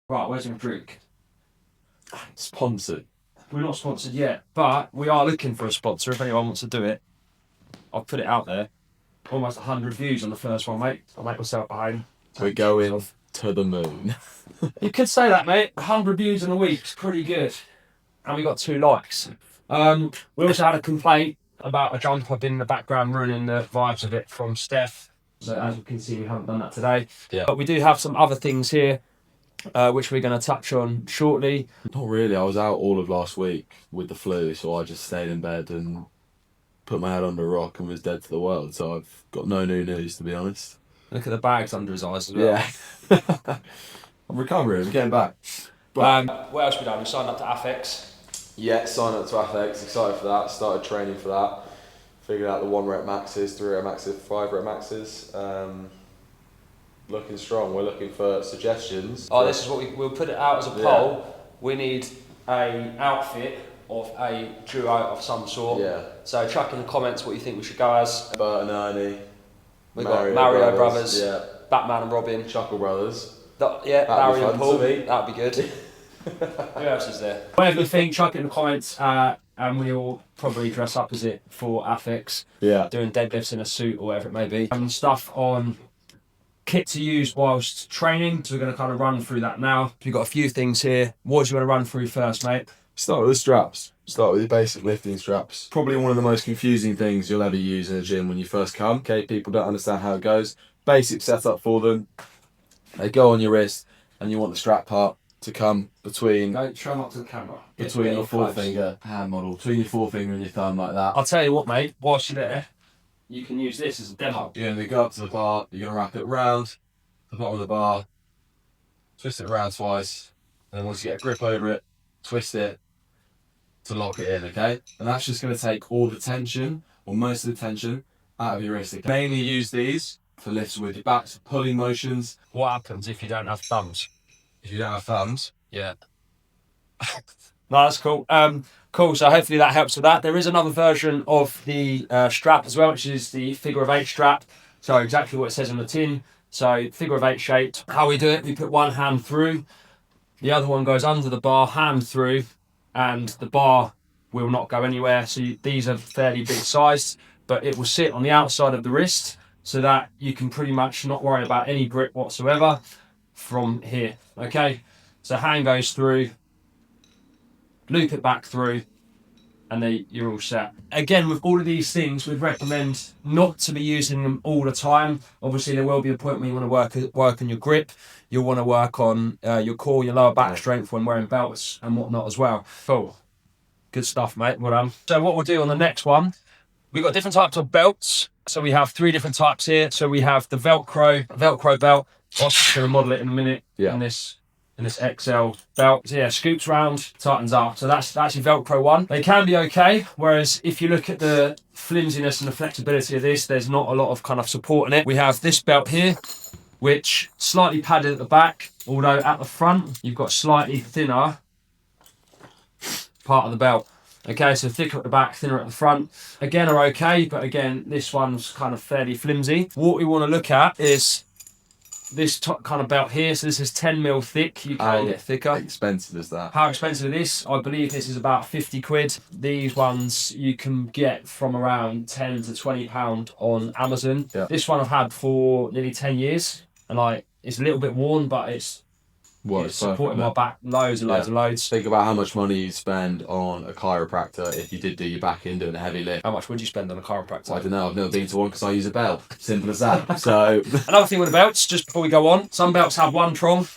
Right, where's my drink? Sponsored. We're not sponsored yet, but we are looking for a sponsor if anyone wants to do it. I've put it out there. Almost 100 views on the first one, mate. I'll make myself behind. We're going to the moon. You could say that, mate. 100 views in a week's pretty good. And we got 2 likes. We also had a complaint about a jump I've been in the background ruining the vibes of it from Steph. So as you can see, we haven't done that today. Yeah. But we do have some other things here, which we're going to touch on shortly. Not really. I was out all of last week with the flu, so I just stayed in bed and put my head under a rock and was dead to the world. So I've got no new news, to be honest. Look at the bags under his eyes as well. Yeah. I'm recovering. I'm getting back. What else we done? We signed up to Affix. Yeah, signed up to Affix. Excited for that. Started training for that. Figured out the 1 rep maxes, 3 rep maxes, 5 rep maxes. Looking strong. We're looking for suggestions. Oh, this is what we'll put it out as a poll. Yeah. We need a outfit of a duo of some sort. Yeah. So chuck in the comments what you think we should go as. Bert and Ernie. We've got Mario Brothers. Yeah. Batman and Robin. Chuckle Brothers. Larry and Paul. That'd be good. Who else is there? Whatever you think, chuck it in the comments, and we'll probably dress up as it for Affix. Yeah. Doing deadlifts in a suit or whatever it may be. And stuff on kit to use whilst training, so we're going to kind of run through that now. We've got a few things here. What do you want to run through first, mate? Start with the straps. Start with your basic lifting straps. Probably one of the most confusing things you'll ever use in a gym when you first come. Okay, people don't understand how it goes. Basic setup for them. They go on your wrist, and you want the strap part to come between. Don't show them up to the camera. Between your forefinger, hand model, between your forefinger and your thumb, like that. I'll tell you what, mate. Whilst you're there, you can use this as a demo. You're going to go up to the bar. You're going to wrap it around the bottom of the bar, twist it around twice, and then once you get a grip over it, twist it to lock it in, okay? And that's just going to take all the tension, or most of the tension, out of your wrist. Okay? Mainly use these for lifts with your back, so pulling motions. What happens if you don't have thumbs? If you don't have thumbs? Yeah. No, that's cool. Cool, so hopefully that helps with that. There is another version of the strap as well, which is the figure of 8 strap. So exactly what it says on the tin. So figure of 8 shaped. How we do it, we put one hand through, the other one goes under the bar, hand through, and the bar will not go anywhere. So these are fairly big sized, but it will sit on the outside of the wrist so that you can pretty much not worry about any grip whatsoever from here. Okay, so hand goes through, loop it back through, and then you're all set. Again, with all of these things, we'd recommend not to be using them all the time. Obviously, there will be a point where you want to work on your grip. You'll want to work on your core, your lower back strength when wearing belts and whatnot as well. Cool. Good stuff, mate. Well done. So what we'll do on the next one, we've got different types of belts. So we have 3 different types here. So we have the Velcro belt. I'm going to model it in a minute. Yeah. In this XL belt. So yeah, scoops round, tightens up. So that's your Velcro one. They can be okay, whereas if you look at the flimsiness and the flexibility of this, there's not a lot of kind of support in it. We have this belt here, which slightly padded at the back, although at the front, you've got slightly thinner part of the belt. Okay, so thicker at the back, thinner at the front. Again, are okay, but again, this one's kind of fairly flimsy. What we want to look at is this kind of belt here. So this is 10 mil thick. You can get thicker. How expensive is that? How expensive is this? I believe this is about 50 quid. These ones you can get from around 10 to 20 pound on Amazon. Yeah. This one I've had for nearly 10 years, and it's a little bit worn, but it's supporting my back loads and loads. Think about how much money you spend on a chiropractor if you did do your back in doing a heavy lift. How much would you spend on a chiropractor? I don't know. I've never been to one because I use a belt. Simple as that. So another thing with the belts, just before we go on, some belts have 1 prong,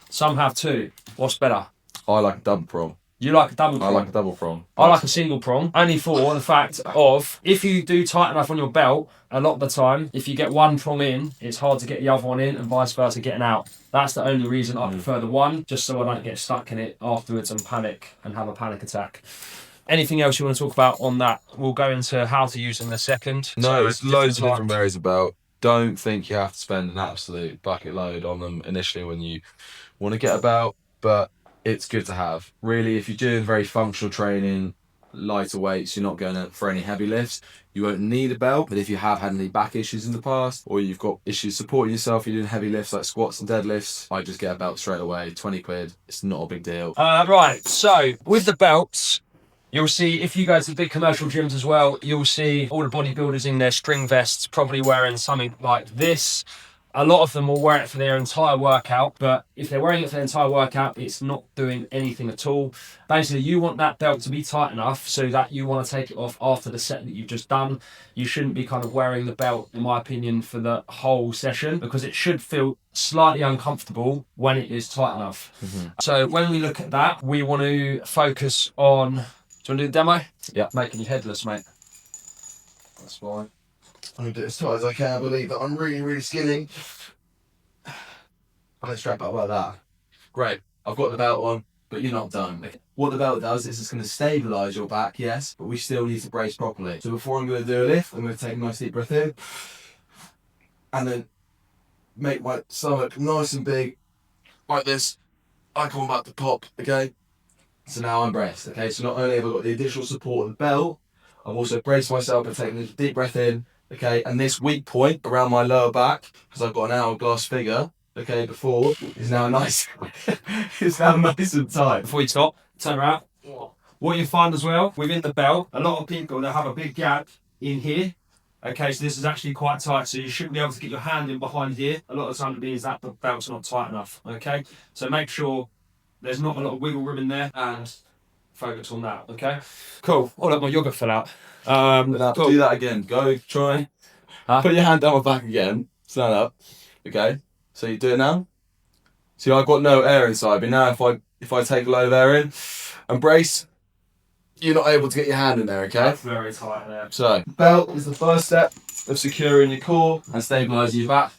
some have 2. What's better? I like a double prong. You like a double prong? I like a double prong. I like a single prong, only for the fact of, if you do tight enough on your belt, a lot of the time, if you get 1 prong in, it's hard to get the other one in, and vice versa getting out. That's the only reason I prefer the one, just so I don't get stuck in it afterwards and panic and have a panic attack. Anything else you want to talk about on that? We'll go into how to use them in a second. No, there's loads of different varies of belt. Don't think you have to spend an absolute bucket load on them initially when you want to get a belt, but it's good to have. Really, if you're doing very functional training, lighter weights, you're not going for any heavy lifts, you won't need a belt. But if you have had any back issues in the past, or you've got issues supporting yourself, you're doing heavy lifts like squats and deadlifts, I just get a belt straight away. 20 quid. It's not a big deal. Right, so with the belts, you'll see, if you go to the big commercial gyms as well, you'll see all the bodybuilders in their string vests, probably wearing something like this. A lot of them will wear it for their entire workout, but if they're wearing it for their entire workout, it's not doing anything at all. Basically, you want that belt to be tight enough so that you want to take it off after the set that you've just done. You shouldn't be kind of wearing the belt, in my opinion, for the whole session, because it should feel slightly uncomfortable when it is tight enough. So when we look at that, we want to focus on... Do you want to do the demo? Yeah. Making you headless, mate. That's fine. I'm going to do it as tight as I can. I believe that I'm really, really skinny. I'm going to strap up like that. Great. I've got the belt on, but you're not done. What the belt does is it's going to stabilise your back, yes, but we still need to brace properly. So before I'm going to do a lift, I'm going to take a nice deep breath in. And then make my stomach nice and big, like this. I come back to pop, okay? So now I'm braced, okay? So not only have I got the additional support of the belt, I've also braced myself by taking a deep breath in, okay? And this weak point around my lower back, because I've got an hourglass figure, okay, before, is now nice. It's now nice and tight. Before you stop, turn around. What you find as well, within the belt, a lot of people, they have a big gap in here. Okay, so this is actually quite tight, so you shouldn't be able to get your hand in behind here. A lot of the time it means that the belt's not tight enough, okay? So make sure there's not a lot of wiggle room in there, and focus on that, okay? Cool. Oh, look, my yogurt fell out. Now, cool. do that again. Go, try. Put your hand down my back again. Stand up. Okay. So you do it now. See, I've got no air inside, but now if I take a load of air in and brace, you're not able to get your hand in there, okay? That's very tight there. So, belt is the first step of securing your core and stabilising your back,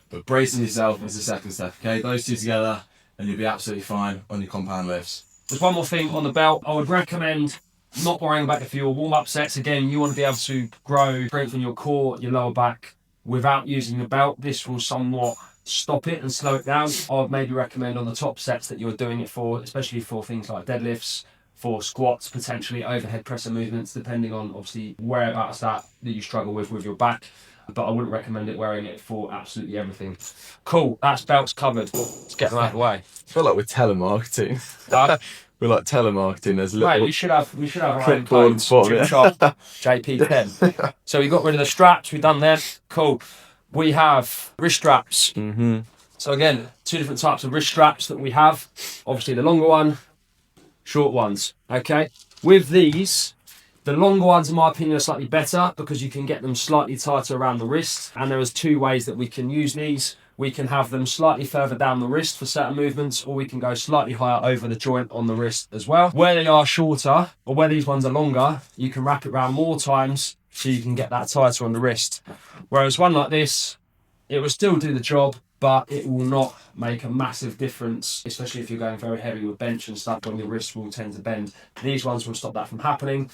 but bracing yourself is the second step, okay? Those two together, and you'll be absolutely fine on your compound lifts. There's one more thing on the belt. I would recommend not worrying about if your warm-up sets. Again, you want to be able to grow, strengthen your core, your lower back without using the belt. This will somewhat stop it and slow it down. I would maybe recommend on the top sets that you're doing it for, especially for things like deadlifts, for squats, potentially overhead presser movements, depending on obviously whereabouts that you struggle with your back. But I wouldn't recommend it wearing it for absolutely everything. Cool, that's belts covered. Let's get them out of the way. I feel like we're telemarketing. We're like telemarketing. There's a little... Right, we should have our own clipboard codes. bottom, Gym yeah. Shop, JP10. So we got rid of the straps. We've done them. Cool. We have wrist straps. Mm-hmm. So again, two different types of wrist straps that we have. Obviously the longer one, short ones. Okay. With these, the longer ones, in my opinion, are slightly better because you can get them slightly tighter around the wrist. And there is two ways that we can use these. We can have them slightly further down the wrist for certain movements, or we can go slightly higher over the joint on the wrist as well. Where they are shorter, or where these ones are longer, you can wrap it around more times so you can get that tighter on the wrist. Whereas one like this, it will still do the job, but it will not make a massive difference, especially if you're going very heavy with bench and stuff when your wrist will tend to bend. These ones will stop that from happening.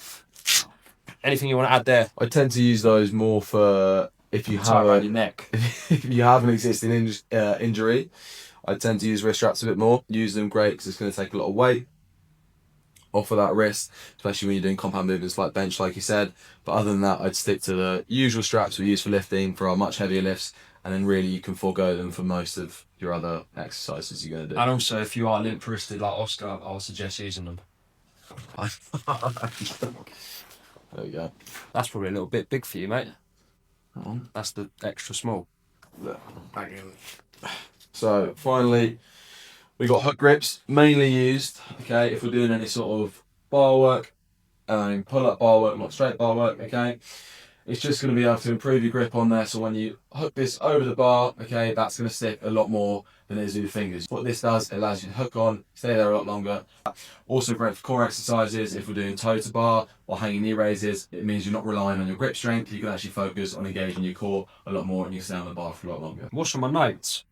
Anything you want to add there? I tend to use those more for if you Tight have around your neck. if you have an existing injury. I tend to use wrist straps a bit more. Use them great because it's going to take a lot of weight off of that wrist, especially when you're doing compound movements like bench, like you said. But other than that, I'd stick to the usual straps we use for lifting for our much heavier lifts, and then really you can forego them for most of your other exercises you're going to do. And also, if you are limp-wristed like Oscar, I would suggest using them. There we go. That's probably a little bit big for you, mate. Oh. That's the extra small. So finally, we got hook grips, mainly used, okay, if we're doing any sort of bar work, pull-up bar work, not straight bar work, okay. It's just going to be able to improve your grip on there, so when you hook this over the bar, okay, that's going to stick a lot more than it is with your fingers. What this does, it allows you to hook on, stay there a lot longer. Also great for core exercises, if we're doing toe to bar or hanging knee raises, it means you're not relying on your grip strength, you can actually focus on engaging your core a lot more and you can stay on the bar for a lot longer. What's on my notes?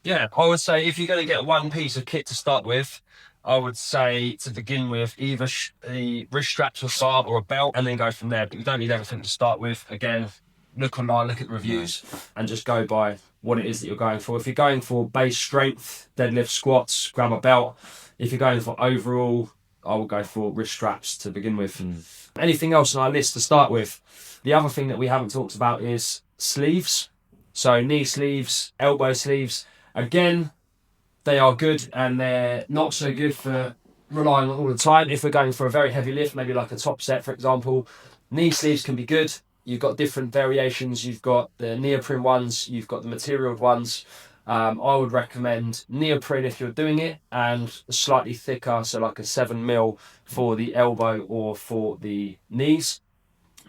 Yeah, I would say if you're going to get one piece of kit to start with, I would say to begin with either the wrist straps or bar or a belt, and then go from there. But you don't need everything to start with. Again, look online, look at the reviews, and just go by what it is that you're going for. If you're going for base strength, deadlift, squats, grab a belt. If you're going for overall I will go for wrist straps to begin with. Anything else on our list to start with? The other thing that we haven't talked about is sleeves. So knee sleeves, elbow sleeves. Again, they are good and they're not so good for relying on all the time. If we're going for a very heavy lift, maybe like a top set, for example, knee sleeves can be good. You've got different variations. You've got the neoprene ones, you've got the material ones. I would recommend neoprene if you're doing it, and slightly thicker, so like a 7mm for the elbow or for the knees.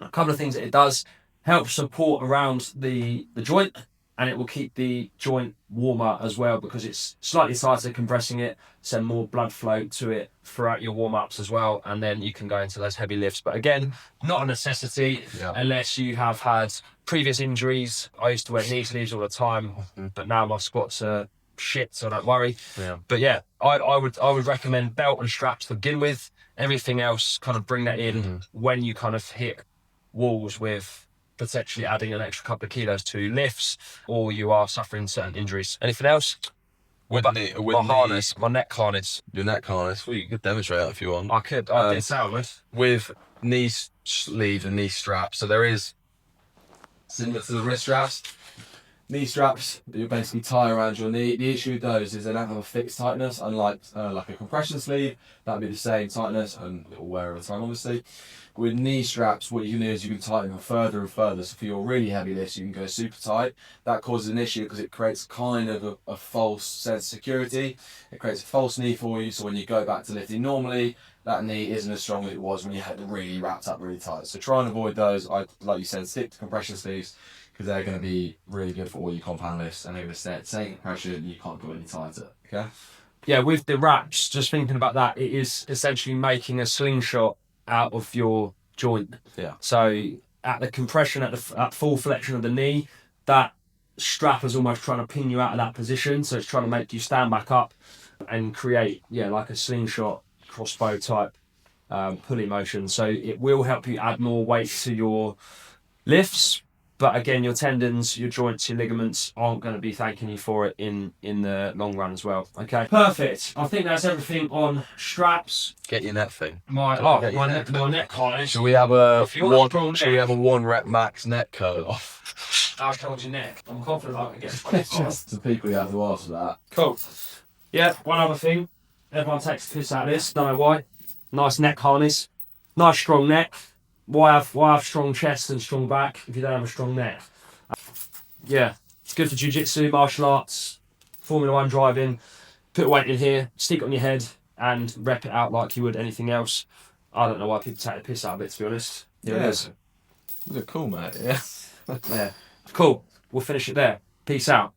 A couple of things that it does: help support around the joint, and it will keep the joint warmer as well because it's slightly tighter, compressing it, send more blood flow to it throughout your warm-ups as well, and then you can go into those heavy lifts. But again, not a necessity unless you have had previous injuries. I used to wear knee sleeves all the time, but now my squats are shit, so don't worry. But yeah, I would recommend belt and straps to begin with. Everything else, kind of bring that in when you kind of hit walls with potentially adding an extra couple of kilos to lifts, or you are suffering certain injuries. Anything else? With my neck harness. Your neck harness. Well, you could demonstrate that if you want. I could. I did sound with knee sleeves and knee straps. So there is similar to the wrist straps. Knee straps that you basically tie around your knee. The issue with those is they don't have a fixed tightness, unlike like a compression sleeve. That'd be the same tightness and it'll wear over time, obviously. With knee straps, what you can do is you can tighten them further and further. So for your really heavy lifts, you can go super tight. That causes an issue because it creates kind of a false sense of security. It creates a false knee for you. So when you go back to lifting normally, that knee isn't as strong as it was when you had it really wrapped up really tight. So try and avoid those. Like you said, stick to compression sleeves because they're going to be really good for all your compound lifts. And over the same compression, you can't go any tighter. Okay. Yeah, with the wraps, just thinking about that, it is essentially making a slingshot out of your joint. Yeah. So at the compression, at full flexion of the knee, that strap is almost trying to pin you out of that position. So it's trying to make you stand back up and create, like a slingshot crossbow type pulley motion. So it will help you add more weight to your lifts. But again, your tendons, your joints, your ligaments aren't going to be thanking you for it in the long run as well. Okay, perfect. I think that's everything on straps. Get your neck thing. My neck harness. Should we have a one rep max neck curl off? How strong's your neck? I'm confident I can get Just the people you have to ask for that. Cool. Yeah, one other thing. Everyone takes the piss out of this. Don't know why. Nice neck harness. Nice strong neck. Why have strong chest and strong back if you don't have a strong neck? Yeah, it's good for jiu-jitsu, martial arts, Formula 1 driving. Put a weight in here, stick it on your head, and rep it out like you would anything else. I don't know why people take the piss out of it, to be honest. It is. You look cool, mate. Yeah. Yeah. Cool. We'll finish it there. Peace out.